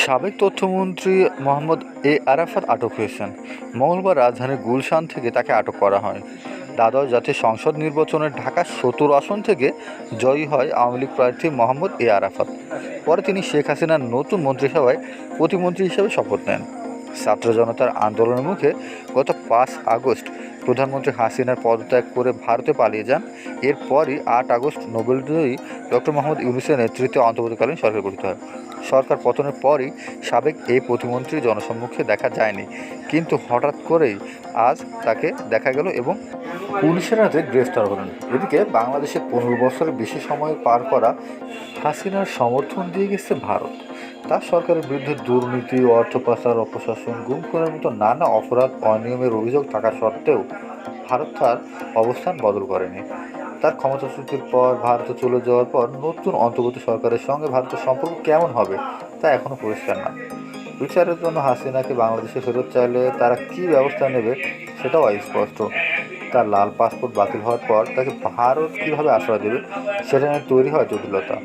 সাবেক তথ্যমন্ত্রী মোহাম্মদ আরাফাত আটক হয়েছেন। মঙ্গলবার রাজধানীর গুলশান থেকে তাকে আটক করা হয়। দ্বাদশ জাতীয় সংসদ নির্বাচনে ঢাকা ১৭ আসন থেকে জয়ী হয় আওয়ামী লীগ প্রার্থী মোহাম্মদ আরাফাত। পরে তিনি শেখ হাসিনার নতুন মন্ত্রিসভায় প্রতিমন্ত্রী হিসেবে শপথ নেন। ছাত্র জনতার আন্দোলনের মুখে গত ৫ আগস্ট প্রধানমন্ত্রী হাসিনার পদত্যাগ করে ভারতে পালিয়ে যান। এরপরই ৮ আগস্ট নোবেলজয়ী ডক্টর মোহাম্মদ ইউনূসের নেতৃত্বে অন্তর্বর্তীকালীন সরকার গঠিত হয়। সরকার পতনের পরই সাবেক এই প্রতিমন্ত্রী জনসম্মুখে দেখা যায়নি, কিন্তু হঠাৎ করেই আজ তাকে দেখা গেল এবং পুলিশের হাতে গ্রেফতার হলেন। এদিকে বাংলাদেশে ১৫ বছরের বেশি সময় পার করা হাসিনার সমর্থন দিয়ে গেছে ভারত। তার সরকারের বিরুদ্ধে দুর্নীতি, অর্থ পাচার, অপশাসন, গুম খুনের মতো নানা অপরাধ অনিয়মের অভিযোগ থাকা সত্ত্বেও ভারত তার অবস্থান বদল করেনি। তার ক্ষমতাচ্যুতির পর ভারতে চলে যাওয়ার পর নতুন অন্তর্বর্তী সরকারের সঙ্গে ভারতের সম্পর্ক কেমন হবে তা এখনও পরিষ্কার না। বিচারের জন্য হাসিনাকে বাংলাদেশে ফেরত চাইলে তারা কী ব্যবস্থা নেবে সেটাও অস্পষ্ট। তার লাল পাসপোর্ট বাতিল হওয়ার পর তাকে ভারত কীভাবে আশ্রয় দেবে সেটা নিয়ে তৈরি হয় জটিলতা।